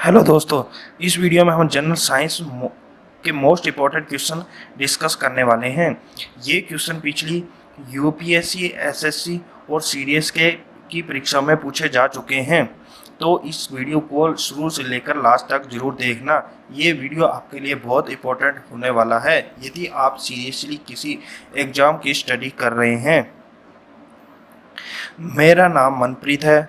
Hello दोस्तों, इस video में हम जनरल साइंस के मोस्ट इम्पॉर्टेंट क्वेश्चन डिस्कस करने वाले हैं। ये क्वेश्चन पिछली यूपीएससी, एसएससी और सीडीएस के की परीक्षा में पूछे जा चुके हैं। तो इस वीडियो को शुरू से लेकर लास्ट तक जरूर देखना। ये वीडियो आपके लिए बहुत इम्पोर्टेंट होने वाला है यदि आप सीरियसली किसी एग्ज़ाम की स्टडी कर रहे हैं। मेरा नाम मनप्रीत है।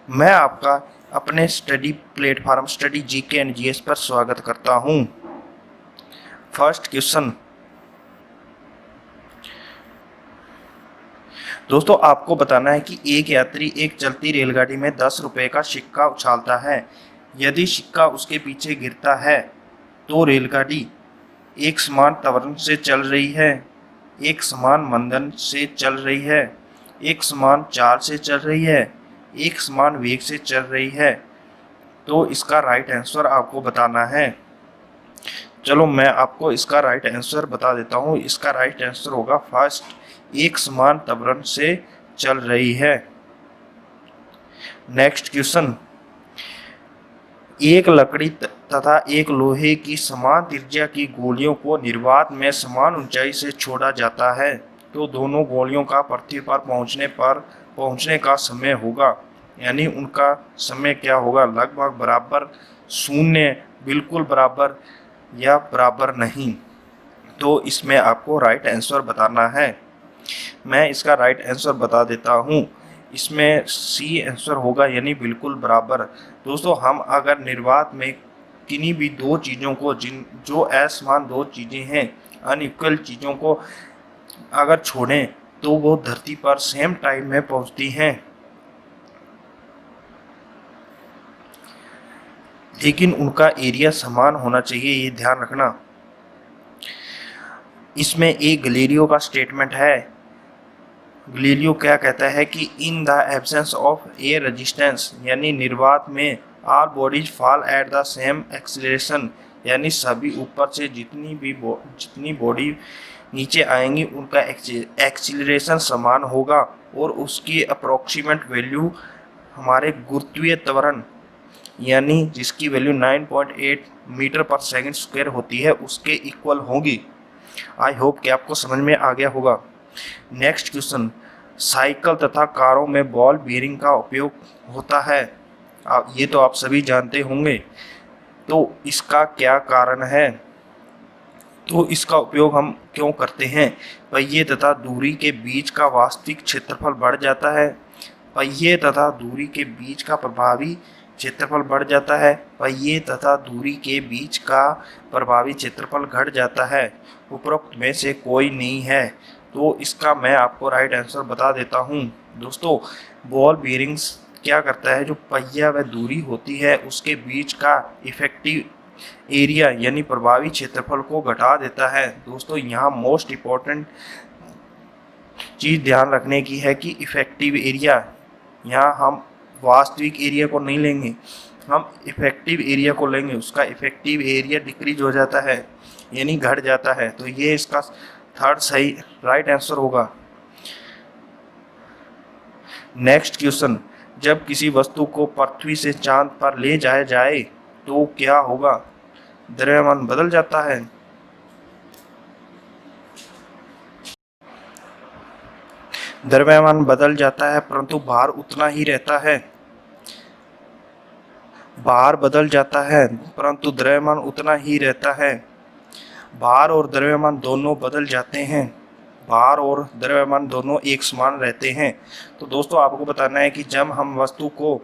मैं आपका अपने study platform study GK and GS पर स्वागत करता हूं। फर्स्ट क्वेश्चन दोस्तों, आपको बताना है कि एक यात्री एक चलती रेलगाड़ी में 10 रुपए का सिक्का उछालता है। यदि सिक्का उसके पीछे गिरता है तो रेलगाड़ी एक समान त्वरण से चल रही है, एक समान मंदन से चल रही है, एक समान चाल से चल रही है, एक समान वेग से चल रही है। तो इसका राइट आंसर आपको बताना है। चलो मैं आपको इसका राइट आंसर बता देता हूँ। इसका राइट आंसर होगा फर्स्ट, एक समान त्वरण से चल रही है। नेक्स्ट क्वेश्चन, एक लकड़ी तथा एक लोहे की समान त्रिज्या की गोलियों को निर्वात में समान ऊंचाई से छोड़ा जाता है, तो दोनों गोलियों का पृथ्वी पर पहुंचने का समय होगा, यानी उनका समय क्या होगा, लगभग बराबर, शून्य, बिल्कुल बराबर या बराबर नहीं। तो इसमें आपको राइट आंसर बताना है। मैं इसका राइट आंसर बता देता हूँ। इसमें सी आंसर होगा, यानी बिल्कुल बराबर। दोस्तों, हम अगर निर्वात में किन्हीं भी दो चीज़ों को जो असमान दो चीज़ें हैं, अनइक्वल चीज़ों को अगर छोड़ें तो वो धरती पर सेम टाइम में पहुंचती हैं, लेकिन उनका एरिया समान होना चाहिए, ये ध्यान रखना। इसमें एक गैलीलियो का स्टेटमेंट है। गैलीलियो क्या कहता है कि in the absence of air resistance, यानी निर्वात में all bodies fall at the same acceleration, यानी सभी ऊपर से जितनी बॉडी नीचे आएंगी उनका एक्सीलरेशन समान होगा, और उसकी अप्रोक्सीमेट वैल्यू हमारे गुरुत्वीय त्वरण, यानी जिसकी वैल्यू 9.8 मीटर पर सेकंड स्क्वायर होती है, उसके इक्वल होगी। आई होप कि आपको समझ में आ गया होगा। नेक्स्ट क्वेश्चन, साइकिल तथा कारों में बॉल बीयरिंग का उपयोग होता है। ये तो आप सभी जानते होंगे। तो इसका क्या कारण है, तो इसका उपयोग हम क्यों करते हैं? पहिए तथा दूरी के बीच का वास्तविक क्षेत्रफल बढ़ जाता है। पहिए तथा दूरी के बीच का प्रभावी क्षेत्रफल बढ़ जाता है। पहिए तथा दूरी के बीच का प्रभावी क्षेत्रफल घट जाता है। उपरोक्त में से कोई नहीं है। तो इसका मैं आपको राइट आंसर बता देता हूँ। दोस्तों, बॉल बीयरिंग्स क्या करता है, जो पहिया व दूरी होती है उसके बीच का इफेक्टिव एरिया यानी प्रभावी क्षेत्रफल को घटा देता है। दोस्तों, यहाँ मोस्ट इम्पॉर्टेंट चीज़ ध्यान रखने की है कि इफेक्टिव एरिया, यहाँ हम वास्तविक एरिया को नहीं लेंगे, हम इफेक्टिव एरिया को लेंगे। उसका इफेक्टिव एरिया डिक्रीज हो जाता है, यानी घट जाता है। तो ये इसका थर्ड सही राइट आंसर होगा। नेक्स्ट क्वेश्चन, जब किसी वस्तु को पृथ्वी से चांद पर ले जाया जाए तो क्या होगा? द्रव्यमान बदल जाता है। द्रव्यमान बदल जाता है, परंतु भार उतना ही रहता है। भार बदल जाता है परंतु द्रव्यमान उतना ही रहता है। भार और द्रव्यमान दोनों बदल जाते हैं। भार और द्रव्यमान दोनों एक समान रहते हैं। तो दोस्तों, आपको बताना है कि जब हम वस्तु को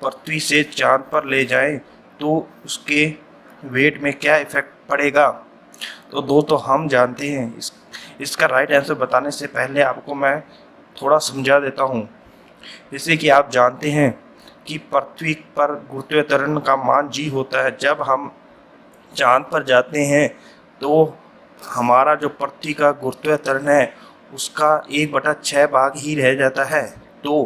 पृथ्वी से चांद पर ले जाएं तो उसके वेट में क्या इफेक्ट पड़ेगा। तो दोस्तों, हम जानते हैं इसका राइट आंसर बताने से पहले आपको मैं थोड़ा समझा देता हूँ। जैसे कि आप जानते हैं कि पृथ्वी पर गुरुत्वीय त्वरण का मान g होता है। जब हम चांद पर जाते हैं तो हमारा जो पृथ्वी का गुरुत्वीय त्वरण है उसका 1/6 भाग ही रह जाता है। तो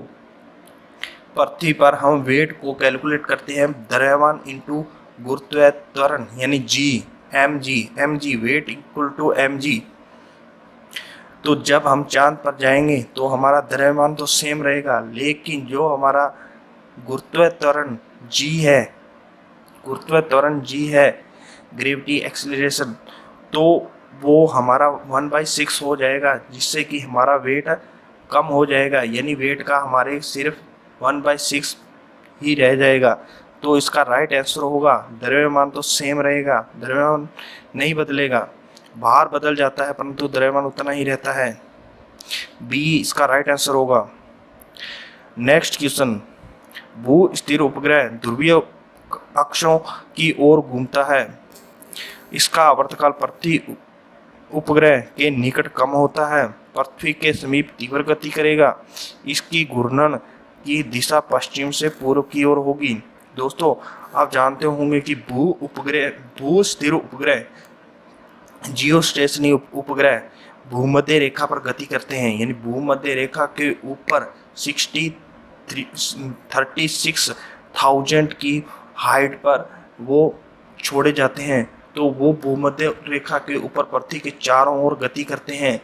पृथ्वी पर हम वेट को कैलकुलेट करते हैं द्रव्यमान इंटू गुरुत्वीय त्वरण, यानी m g weight equal to m g. तो जब हम चांद पर जाएंगे तो हमारा द्रव्यमान तो सेम रहेगा, लेकिन जो हमारा गुरुत्वीय त्वरण जी है गुरुत्व त्वरण g है, ग्रेविटी एक्सीलरेशन, तो वो हमारा 1/6 हो जाएगा, जिससे कि हमारा वेट कम हो जाएगा, यानी वेट का हमारे सिर्फ 1/6 ही रह जाएगा। तो इसका राइट आंसर होगा, द्रव्यमान तो सेम रहेगा, द्रव्यमान नहीं बदलेगा, भार बदल जाता है परंतु द्रव्यमान उतना ही रहता है। बी इसका राइट आंसर होगा। नेक्स्ट क्वेश्चन, भू स्थिर उपग्रह ध्रुवीय अक्षों की ओर घूमता है, इसका आवर्तकाल पृथ्वी उपग्रह के निकट कम होता है, पृथ्वी के समीप तीव्र गति करेगा, इसकी घूर्णन की दिशा पश्चिम से पूर्व की ओर होगी। दोस्तों आप जानते होंगे कि भू स्थिर उपग्रह, जियोस्टेशनरी उपग्रह भूमध्य रेखा पर गति करते हैं, यानी भूमध्य रेखा के ऊपर 36,000 की हाइट पर वो छोड़े जाते हैं, तो वो भूमध्य रेखा के ऊपर पृथ्वी के चारों ओर गति करते हैं।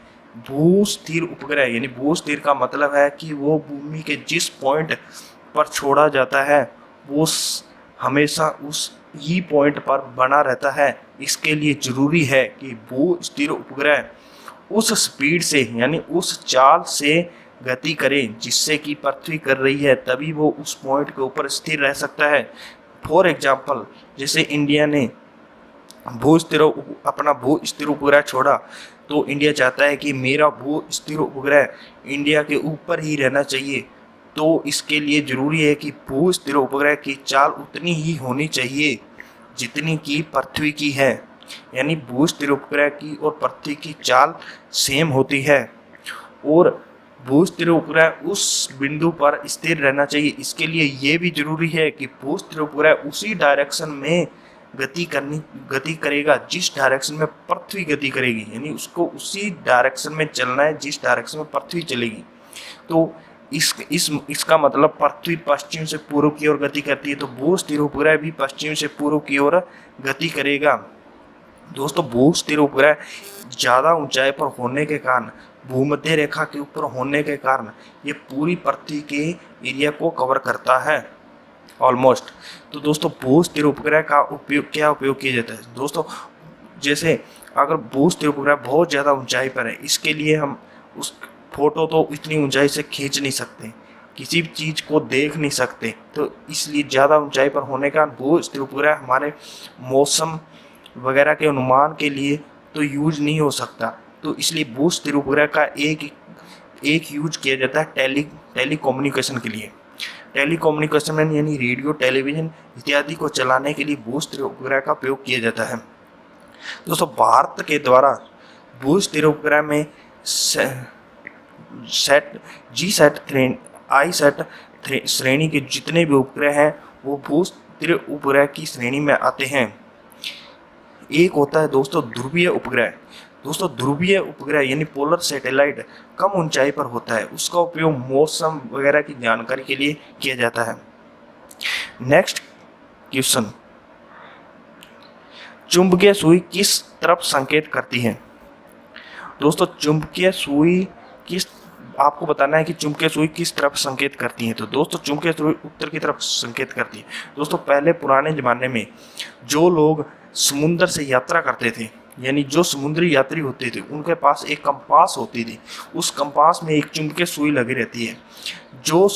भू स्थिर उपग्रह, यानी भू स्थिर का मतलब है कि वो भूमि के जिस पॉइंट पर छोड़ा जाता है वो हमेशा उस ही पॉइंट पर बना रहता है। इसके लिए जरूरी है कि भू स्थिर उपग्रह उस स्पीड से, यानी उस चाल से गति करें जिससे कि पृथ्वी कर रही है, तभी वो उस पॉइंट के ऊपर स्थिर रह सकता है। फॉर एग्जाम्पल, जैसे इंडिया ने अपना भू स्थिर उपग्रह छोड़ा, तो इंडिया चाहता है कि मेरा भू स्थिर उपग्रह इंडिया के ऊपर ही रहना चाहिए, तो इसके लिए जरूरी है कि भू स्थिर उपग्रह की चाल उतनी ही होनी चाहिए जितनी की पृथ्वी की है, यानी भू स्थिर उपग्रह की और पृथ्वी की चाल सेम होती है, और भू स्थिर उपग्रह उस बिंदु पर स्थिर रहना चाहिए। इसके लिए ये भी जरूरी है कि भू स्थिर उपग्रह उसी डायरेक्शन में गति करेगा जिस डायरेक्शन में पृथ्वी गति करेगी, यानी उसको उसी डायरेक्शन में चलना है जिस डायरेक्शन में पृथ्वी चलेगी। तो इसका मतलब पृथ्वी पश्चिम से पूर्व की ओर गति करती है, तो भू स्थिर उपग्रह भी पश्चिम से पूर्व की ओर गति करेगा। दोस्तों भू स्थिर उपग्रह ज़्यादा ऊंचाई पर होने के कारण, भूमध्य रेखा के ऊपर होने के कारण ये पूरी पृथ्वी के एरिया को कवर करता है ऑलमोस्ट। तो दोस्तों भू स्थिर उपग्रह का उपयोग किया जाता है। दोस्तों जैसे अगर भू स्थिर उपग्रह बहुत ज़्यादा ऊंचाई पर है, इसके लिए हम उस फोटो तो इतनी ऊंचाई से खींच नहीं सकते, किसी भी चीज़ को देख नहीं सकते, तो इसलिए ज़्यादा ऊंचाई पर होने का भू स्थिर उपग्रह हमारे मौसम वगैरह के अनुमान के लिए तो यूज नहीं हो सकता। तो इसलिए भू स्थिर उपग्रह का एक यूज किया जाता है टेलीकम्युनिकेशन के लिए। टेलीकम्युनिकेशन में यानी रेडियो, टेलीविज़न इत्यादि को चलाने के लिए भू स्थिर उपग्रह का उपयोग किया जाता है। दोस्तों भारत के द्वारा भू स्थिर उपग्रह में ISAT श्रेणी के जितने भी उपग्रह हैं वो भू स्थिर उपग्रह की श्रेणी में आते हैं। एक होता है दोस्तों ध्रुवीय उपग्रह। दोस्तों ध्रुवीय उपग्रह यानी पोलर सैटेलाइट कम ऊंचाई पर होता है, उसका उपयोग मौसम वगैरह की जानकारी के लिए किया जाता है। नेक्स्ट क्वेश्चन, चुंबकीय सुई किस तरफ संकेत करती है? दोस्तों चुंबकीय सुई आपको बताना है कि चुंबकीय सुई किस तरफ संकेत करती है। तो दोस्तों चुंबकीय सुई उत्तर की तरफ संकेत करती है। दोस्तों पहले पुराने ज़माने में जो लोग समुद्र से यात्रा करते थे, यानी जो समुद्री यात्री होते थे, उनके पास एक कंपास होती थी। उस कंपास में एक चुंबकीय सुई लगी रहती है जो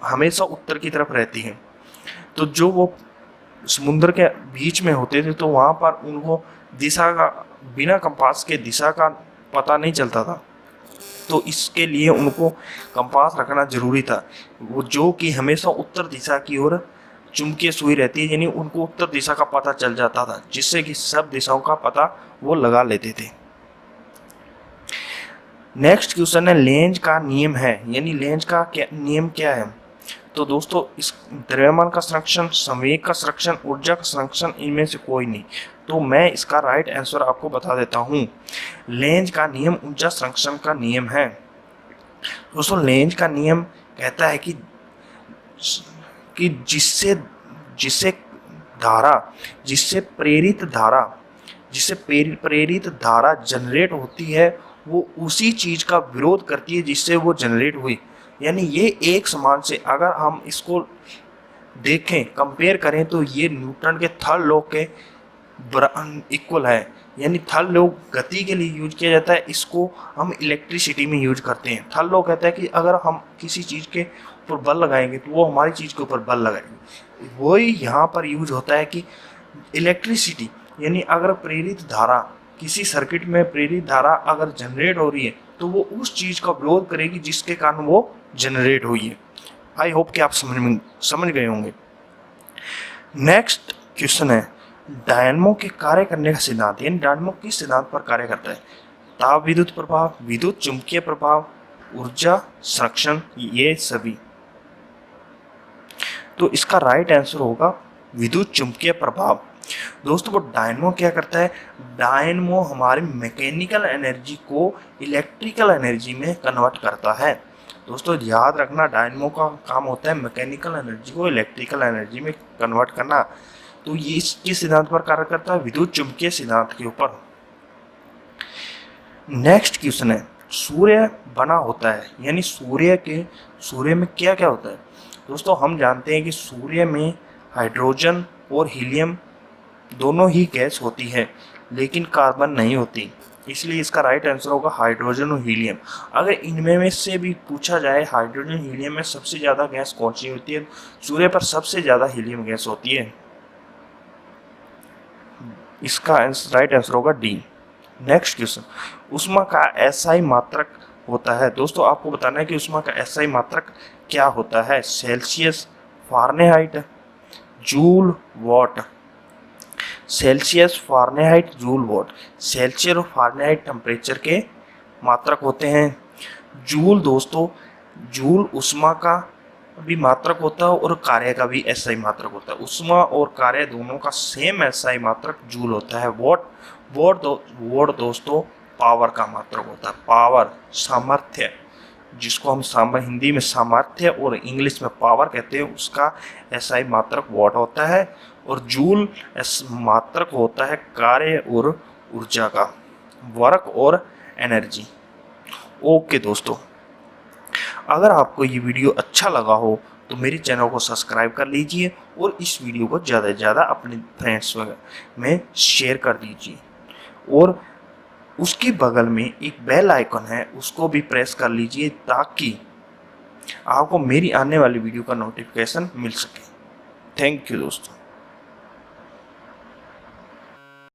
हमेशा उत्तर की तरफ रहती है। तो जो वो समुद्र के बीच में होते थे तो वहाँ पर उनको दिशा का, बिना कंपास के दिशा का पता नहीं चलता था, तो इसके लिए उनको कंपास रखना जरूरी था, वो जो कि हमेशा उत्तर दिशा की ओर चुंबकीय सुई रहती है, यानी उनको उत्तर दिशा का पता चल जाता था, जिससे कि सब दिशाओं का पता वो लगा लेते थे। नेक्स्ट क्वेश्चन है लेंज का नियम है, यानी लेंज का नियम क्या है? तो दोस्तों इस द्रव्यमान का संरक्षण, संवेग का संरक्षण, ऊर्जा का संरक्षण, इनमें से कोई नहीं। तो मैं इसका राइट आंसर आपको बता देता हूँ। लेंज का नियम ऊर्जा संरक्षण का नियम है। दोस्तों लेंज का नियम कहता है कि जिससे प्रेरित धारा जनरेट होती है वो उसी चीज का विरोध करती है जिससे वो जनरेट हुई। यानी ये एक समान से, अगर हम इसको देखें, कंपेयर करें तो ये न्यूटन के थर्ड लॉ के इक्वल है। यानी थर्ड लॉ गति के लिए यूज किया जाता है, इसको हम इलेक्ट्रिसिटी में यूज करते हैं। थर्ड लॉ कहता है कि अगर हम किसी चीज़ के ऊपर बल लगाएंगे तो वो हमारी चीज़ के ऊपर बल लगाएंगे। वही यहाँ पर यूज होता है कि इलेक्ट्रिसिटी, यानी अगर प्रेरित धारा, किसी सर्किट में प्रेरित धारा अगर जनरेट हो रही है तो वो उस चीज़ का विरोध करेगी जिसके कारण वो जनरेट हुई है। आई होप कि आप समझ गए होंगे। नेक्स्ट क्वेश्चन है डायनमो के कार्य करने का सिद्धांत, यानी डायनमो किस सिद्धांत पर कार्य करता है? ताप विद्युत प्रभाव, विद्युत चुंबकीय प्रभाव, ऊर्जा संरक्षण, ये सभी। तो इसका राइट आंसर होगा विद्युत चुंबकीय प्रभाव। दोस्तों वो डायनमो क्या करता है? डायनमो हमारी मैकेनिकल एनर्जी को इलेक्ट्रिकल एनर्जी में कन्वर्ट करता है। दोस्तों याद रखना, डायनमो का काम होता है मैकेनिकल एनर्जी को इलेक्ट्रिकल एनर्जी में कन्वर्ट करना। तो ये इसके सिद्धांत पर कार्य करता है, विद्युत चुंबकीय सिद्धांत के ऊपर। नेक्स्ट क्वेश्चन है सूर्य बना होता है, यानी सूर्य में क्या क्या होता है? दोस्तों हम जानते हैं कि सूर्य में हाइड्रोजन और हीलियम दोनों ही गैस होती है, लेकिन कार्बन नहीं होती। इसलिए इसका राइट आंसर होगा हाइड्रोजन और हीलियम। अगर इनमें में से भी पूछा जाए हाइड्रोजन हीलियम में सबसे ज़्यादा गैस कौन सी होती है? सूर्य पर सबसे ज़्यादा हीलियम गैस होती है। इसका राइट आंसर होगा डी। नेक्स्ट क्वेश्चन, ऊष्मा का एसआई मात्रक होता है। दोस्तों आपको बताना है कि ऊष्मा का एसआई मात्रक क्या होता है? Celsius, Fahrenheit, joule, what. Celsius, Fahrenheit, joule, what. Celsius और फारेनहाइट टेम्परेचर के मात्रक होते हैं। जूल दोस्तों, जूल ऊष्मा का भी मात्रक होता है और कार्य का भी एसआई मात्रक होता है। ऊष्मा और कार्य दोनों का सेम एसआई मात्रक जूल होता है। वॉट दोस्तों पावर का मात्रक होता है। पावर, सामर्थ्य, जिसको हम हिंदी में सामर्थ्य और इंग्लिश में पावर कहते हैं, उसका एसआई मात्रक वॉट होता है। और जूल मात्रक होता है कार्य और ऊर्जा का, वर्क और एनर्जी। ओके दोस्तों, अगर आपको ये वीडियो अच्छा लगा हो तो मेरे चैनल को सब्सक्राइब कर लीजिए और इस वीडियो को ज़्यादा से ज़्यादा अपने फ्रेंड्स में शेयर कर दीजिए। और उसके बगल में एक बेल आइकन है, उसको भी प्रेस कर लीजिए ताकि आपको मेरी आने वाली वीडियो का नोटिफिकेशन मिल सके। थैंक यू दोस्तों।